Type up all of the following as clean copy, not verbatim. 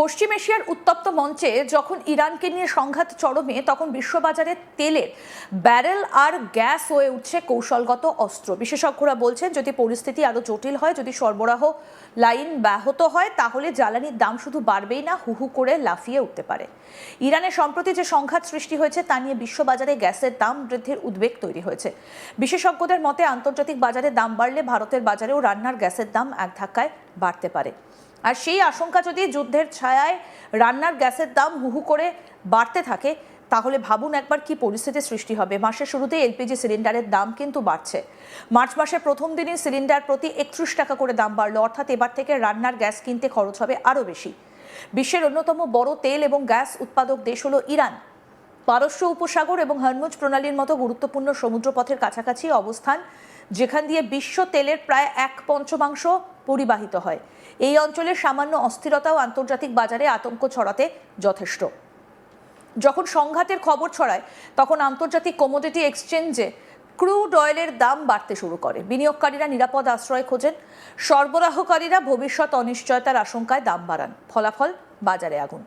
পশ্চিম এশিয়ার উত্তপ্ত মঞ্চে যখন ইরানকে নিয়ে সংঘাত চরমে, তখন বিশ্ববাজারে তেলের ব্যারেল আর গ্যাস হয়ে উঠছে কৌশলগত অস্ত্র। বিশেষজ্ঞরা বলছেন, যদি পরিস্থিতি আরো জটিল হয়, যদি সরবরাহ লাইন ব্যাহত হয়, তাহলে জ্বালানির দাম শুধু বাড়বেই না, হু হু করে লাফিয়ে উঠতে পারে। ইরানের সম্প্রতি যে সংঘাত সৃষ্টি হয়েছে তা নিয়ে বিশ্ববাজারে গ্যাসের দাম বৃদ্ধির উদ্বেগ তৈরি হয়েছে। বিশেষজ্ঞদের মতে, আন্তর্জাতিক বাজারে দাম বাড়লে ভারতের বাজারেও রান্নার গ্যাসের দাম এক ধাক্কায় বাড়তে পারে। আর সেই আশঙ্কা যদি যুদ্ধের ছায়ায় রান্নার গ্যাসের দাম হু হু করে বাড়তে থাকে, তাহলে ভাবুন একবার কি পরিস্থিতি সৃষ্টি হবে। মাসের শুরুতে এলপিজি সিলিন্ডারের দাম কিন্তু বাড়ছে। মার্চ মাসের প্রথম দিনই সিলিন্ডার প্রতি 31 টাকা করে দাম বাড়লো, অর্থাৎ এবার থেকে রান্নার গ্যাস কিনতে খরচ হবে আরও বেশি। বিশ্বের অন্যতম বড় তেল এবং গ্যাস উৎপাদক দেশ হলো ইরান। পারস্য উপসাগর এবং হরমুজ প্রণালীর মতো গুরুত্বপূর্ণ সমুদ্রপথের কাছাকাছি অবস্থান, যেখান দিয়ে বিশ্ব তেলের প্রায় 1/5 পরিবাহিত হয়। এই অঞ্চলের সামান্য অস্থিরতাও আন্তর্জাতিক বাজারে আতঙ্ক ছড়াতে যথেষ্ট। যখন সংঘাতের খবর ছড়ায়, তখন আন্তর্জাতিক কমোডিটি এক্সচেঞ্জে ক্রুড অয়েলের দাম বাড়তে শুরু করে। বিনিয়োগকারীরা নিরাপদ আশ্রয় খোঁজেন, সরবরাহকারীরা ভবিষ্যৎ অনিশ্চয়তার আশঙ্কায় দাম বাড়ান। ফলাফল, বাজারে আগুন।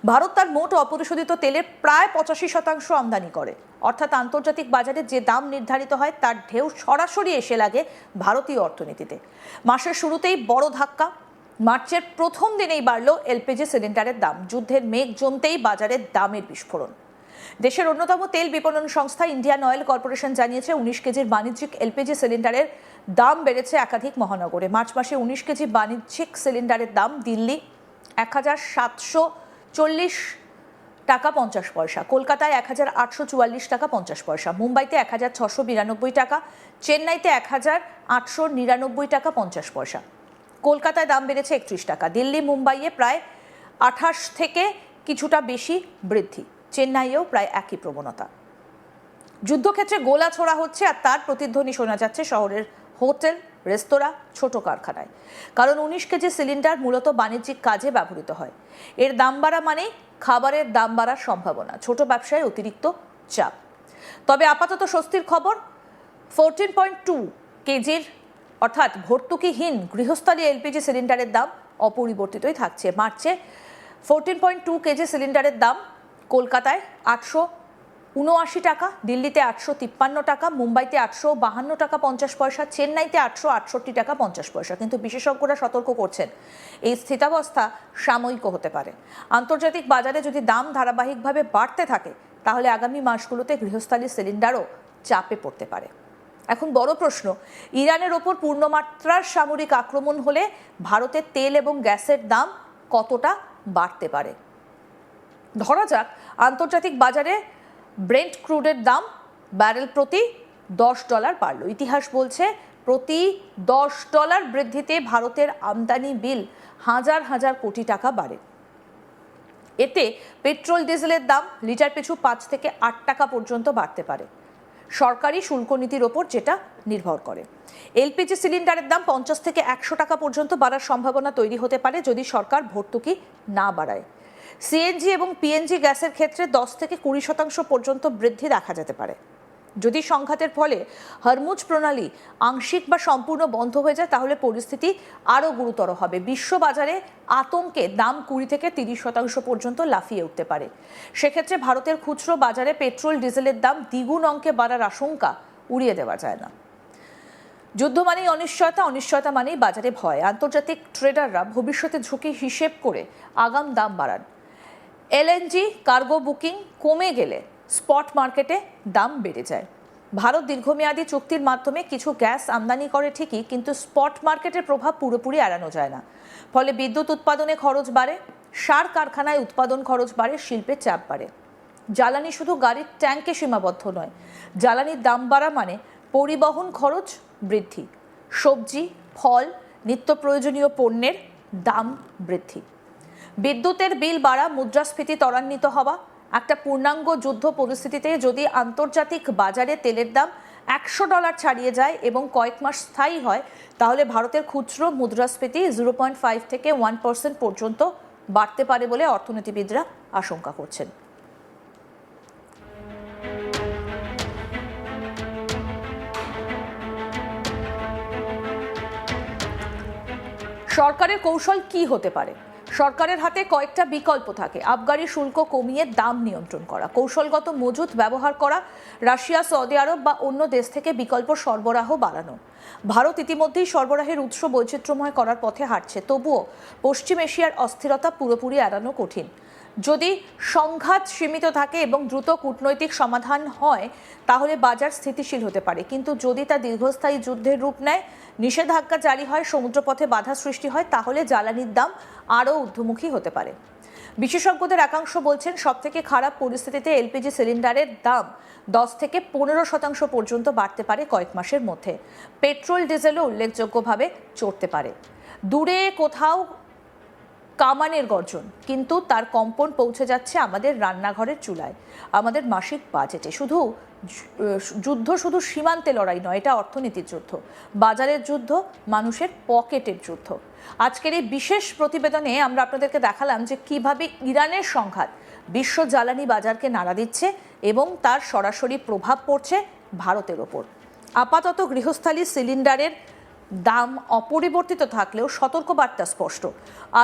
ভারত তার মোট অপরিশোধিত তেলের প্রায় 85% আমদানি করে, অর্থাৎ আন্তর্জাতিক বাজারে যে দাম নির্ধারিত হয় তার ঢেউ সরাসরি এসে লাগে ভারতীয় অর্থনীতিতে। মাসের শুরুতেই বড় ধাক্কা। মার্চের প্রথম দিনেই বাড়ল এলপিজি সিলিন্ডারের দাম। যুদ্ধের মেঘ জমতেই বাজারের দামের বিস্ফোরণ। দেশের অন্যতম তেল বিপণন সংস্থা ইন্ডিয়ান অয়েল কর্পোরেশন জানিয়েছে, 19 কেজির বাণিজ্যিক এলপিজি সিলিন্ডারের দাম বেড়েছে একাধিক মহানগরে। মার্চ মাসে 19 কেজি বাণিজ্যিক সিলিন্ডারের দাম দিল্লি 1740 টাকা 50 পয়সা, কলকাতায় 1844 টাকা 50 পয়সা, মুম্বাইতে 1692 টাকা, চেন্নাইতে 1899 টাকা 50 পয়সা। কলকাতায় দাম বেড়েছে 31 টাকা, দিল্লি মুম্বাইয়ে প্রায় 28 থেকে কিছুটা বেশি বৃদ্ধি, চেন্নাইয়েও প্রায় একই প্রবণতা। যুদ্ধক্ষেত্রে গোলা ছোড়া হচ্ছে, আর তার প্রতিধ্বনি শোনা যাচ্ছে শহরের হোটেল, রেস্তোরাঁ, ছোট কারখানায়। কারণ 19 কেজি সিলিন্ডার মূলত বাণিজ্যিক কাজে ব্যবহৃত হয়। এর দাম বাড়া মানেই খাবারের দাম বাড়ার সম্ভাবনা, ছোট ব্যবসায় অতিরিক্ত চাপ। তবে আপাতত স্বস্তির খবর, 14.2 কেজির অর্থাৎ ভর্তুকিহীন গৃহস্থলী এলপিজি সিলিন্ডারের দাম অপরিবর্তিতই থাকছে। মার্চে 14.2 কেজি সিলিন্ডারের দাম কলকাতায় 879 টাকা, দিল্লিতে 853 টাকা, মুম্বাইতে 852 টাকা 50 পয়সা, চেন্নাইতে 868 টাকা 50 পয়সা। কিন্তু বিশেষজ্ঞরা সতর্ক করছেন, এই স্থিতাবস্থা সাময়িক হতে পারে। আন্তর্জাতিক বাজারে যদি দাম ধারাবাহিকভাবে বাড়তে থাকে, তাহলে আগামী মাসগুলোতে গৃহস্থলী সিলিন্ডারও চাপে পড়তে পারে। এখন বড় প্রশ্ন, ইরানের ওপর পূর্ণমাত্রার সামরিক আক্রমণ হলে ভারতের তেল এবং গ্যাসের দাম কতটা বাড়তে পারে। ধরা যাক, আন্তর্জাতিক বাজারে ব্রেন্ট ক্রুডের দাম ব্যারেল প্রতি $10 বাড়ল। ইতিহাস বলছে, প্রতি $10 বৃদ্ধিতে ভারতের আমদানি বিল হাজার হাজার কোটি টাকা বাড়ে। এতে পেট্রোল ডিজেলের দাম লিটার পিছু 5 থেকে 8 টাকা পর্যন্ত বাড়তে পারে, সরকারি শুল্ক নীতির ওপর যেটা নির্ভর করে। এলপিজি সিলিন্ডারের দাম 50 থেকে 100 টাকা পর্যন্ত বাড়ার সম্ভাবনা তৈরি হতে পারে যদি সরকার ভর্তুকি না বাড়ায়। সিএনজি এবং পিএনজি গ্যাসের ক্ষেত্রে 10 থেকে 20% পর্যন্ত বৃদ্ধি দেখা যেতে পারে। যদি সংঘাতের ফলে হরমুজ প্রণালী আংশিক বা সম্পূর্ণ বন্ধ হয়ে যায়, তাহলে পরিস্থিতি আরও গুরুতর হবে। বিশ্ববাজারে আতঙ্কে দাম 20 থেকে 30% পর্যন্ত লাফিয়ে উঠতে পারে। সেক্ষেত্রে ভারতের খুচরো বাজারে পেট্রোল ডিজেলের দাম দ্বিগুণ অঙ্কে বাড়ার আশঙ্কা উড়িয়ে দেওয়া যায় না। যুদ্ধ মানেই অনিশ্চয়তা, অনিশ্চয়তা মানেই বাজারে ভয়। আন্তর্জাতিক ট্রেডাররা ভবিষ্যতে ঝুঁকি হিসেব করে আগাম দাম বাড়ান। এলএনজি কার্গো বুকিং কমে গেলে স্পট মার্কেটে দাম বেড়ে যায়। ভারত দীর্ঘমেয়াদী চুক্তির মাধ্যমে কিছু গ্যাস আমদানি করে ঠিকই, কিন্তু স্পট মার্কেটের প্রভাব পুরোপুরি এড়ানো যায় না। ফলে বিদ্যুৎ উৎপাদনে খরচ বাড়ে, সার কারখানায় উৎপাদন খরচ বাড়ে, শিল্পের চাপ বাড়ে। জ্বালানি শুধু গাড়ির ট্যাঙ্কে সীমাবদ্ধ নয়, জ্বালানির দাম বাড়া মানে পরিবহন খরচ বৃদ্ধি, সবজি, ফল, নিত্য প্রয়োজনীয় পণ্যের দাম বৃদ্ধি, বিদ্যুতের বিল বাড়া, মুদ্রাস্ফীতি ত্বরান্বিত হওয়া। একটা পূর্ণাঙ্গ যুদ্ধ পরিস্থিতিতে যদি আন্তর্জাতিক বাজারে তেলের দাম $100 ছাড়িয়ে যায় এবং কয়েক মাস স্থায়ী হয়, তাহলে ভারতের খুচরো মুদ্রাস্ফীতি 0.5 থেকে 1% পর্যন্ত বাড়তে পারে বলে অর্থনীতিবিদরা আশঙ্কা করছেন। সরকারের কৌশল কি হতে পারে? সরকারের হাতে কয়েকটা বিকল্প থাকে। আবগারি শুল্ক কমিয়ে দাম নিয়ন্ত্রণ করা, কৌশলগত মজুত ব্যবহার করা, রাশিয়া, সৌদি আরব বা অন্য দেশ থেকে বিকল্প সরবরাহ বাড়ানো। ভারত ইতিমধ্যেই সরবরাহের উৎস বৈচিত্র্যময় করার পথে হাঁটছে, তবুও পশ্চিম এশিয়ার অস্থিরতা পুরোপুরি এড়ানো কঠিন। যদি সংঘাত সীমিত থাকে এবং দ্রুত কূটনৈতিক সমাধান হয় তাহলে বাজার স্থিতিশীল হতে পারে, কিন্তু যদি তা দীর্ঘস্থায়ী যুদ্ধের রূপ নেয়, নিষেধাজ্ঞা জারি হয়, সমুদ্রপথে বাধা সৃষ্টি হয়, তাহলে জ্বালানির দাম আরও ঊর্ধ্বমুখী হতে পারে। বিশেষজ্ঞদের একাংশ বলছেন সবথেকে খারাপ পরিস্থিতিতে এলপিজি সিলিন্ডারের দাম 10 থেকে 15% পর্যন্ত বাড়তে পারে কয়েক মাসের মধ্যে। পেট্রোল ডিজেলও উল্লেখযোগ্যভাবে চড়তে পারে। দূরে কোথাও কামানের গর্জন, কিন্তু তার কম্পন পৌঁছে যাচ্ছে আমাদের রান্নাঘরের চুলায়, আমাদের মাসিক বাজেটে। যুদ্ধ শুধু সীমান্তে লড়াই নয়, এটা অর্থনীতির যুদ্ধ, বাজারের যুদ্ধ, মানুষের পকেটের যুদ্ধ। আজকের এই বিশেষ প্রতিবেদনে আমরা আপনাদেরকে দেখালাম যে কিভাবে ইরানের সংঘাত বিশ্ব জ্বালানি বাজারকে নাড়া দিচ্ছে এবং তার সরাসরি প্রভাব পড়ছে ভারতের ওপর। আপাতত গৃহস্থালী সিলিন্ডারের দাম অপরিবর্তিত থাকলেও সতর্কবার্তা স্পষ্ট।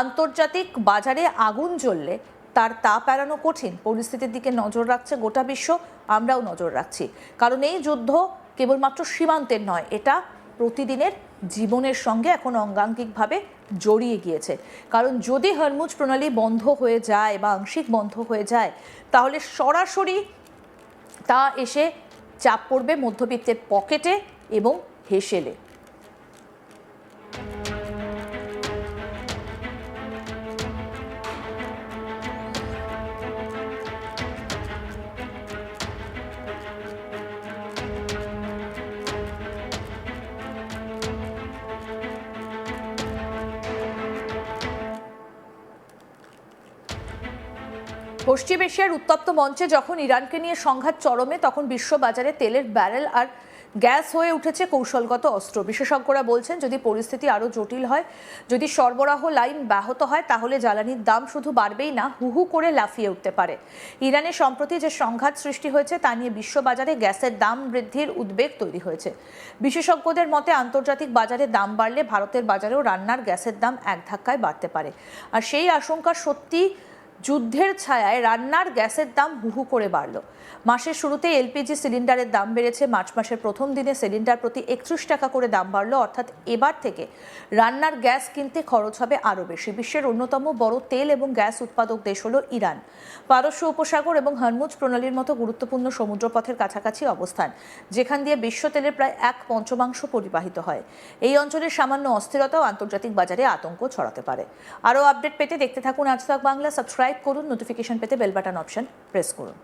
আন্তর্জাতিক বাজারে আগুন জ্বললে তার তাপ এড়ানো কঠিন। পরিস্থিতির দিকে নজর রাখছে গোটা বিশ্ব, আমরাও নজর রাখছি, কারণ এই যুদ্ধ কেবলমাত্র সীমান্তের নয়, এটা প্রতিদিনের জীবনের সঙ্গে এখন অঙ্গাঙ্গিকভাবে জড়িয়ে গিয়েছে। কারণ যদি হরমুজ প্রণালী বন্ধ হয়ে যায় বা আংশিক বন্ধ হয়ে যায়, তাহলে সরাসরি তা এসে চাপ পড়বে মধ্যবিত্তের পকেটে এবং হেসেলে। পশ্চিম এশিয়ার উত্তপ্ত মঞ্চে যখন ইরানকে নিয়ে সংঘাত চরমে, তখন বিশ্ববাজারে তেলের ব্যারেল আর গ্যাস হয়ে উঠেছে কৌশলগত অস্ত্র। বিশেষজ্ঞরা বলছেন যদি পরিস্থিতি আরও জটিল হয়, যদি সরবরাহ লাইন ব্যাহত হয়, তাহলে জ্বালানির দাম শুধু বাড়বেই না, হু করে লাফিয়ে উঠতে পারে। ইরানে সম্প্রতি যে সংঘাত সৃষ্টি হয়েছে তা নিয়ে বিশ্ববাজারে গ্যাসের দাম বৃদ্ধির উদ্বেগ তৈরি হয়েছে। বিশেষজ্ঞদের মতে আন্তর্জাতিক বাজারে দাম বাড়লে ভারতের বাজারেও রান্নার গ্যাসের দাম এক ধাক্কায় বাড়তে পারে। আর সেই আশঙ্কা সত্যি, যুদ্ধের ছায়ায় রান্নার গ্যাসের দাম হু করে বাড়ল। মাসের শুরুতে এলপিজি সিলিন্ডারের দাম বেড়েছে। মার্চ মাসের প্রথম দিনে সিলিন্ডার প্রতি 31 টাকা করে দাম বাড়লো, অর্থাৎ এবার থেকে রান্নার গ্যাস কিনতে খরচ হবে আরও বেশি। বিশ্বের অন্যতম বড় তেল এবং গ্যাস উৎপাদক দেশ হলো ইরান। পারস্য উপসাগর এবং হরমুজ প্রণালীর মতো গুরুত্বপূর্ণ সমুদ্রপথের কাছাকাছি অবস্থান, যেখান দিয়ে বিশ্ব তেলের প্রায় 1/5 পরিবাহিত হয়। এই অঞ্চলের সামান্য অস্থিরতাও আন্তর্জাতিক বাজারে আতঙ্ক ছড়াতে পারে। আরও আপডেট পেতে দেখতে থাকুন আজ তাক বাংলা। সাবস্ক্রাইব করুন, নোটিফিকেশন পেতে বেল বাটন অপশন প্রেস করুন।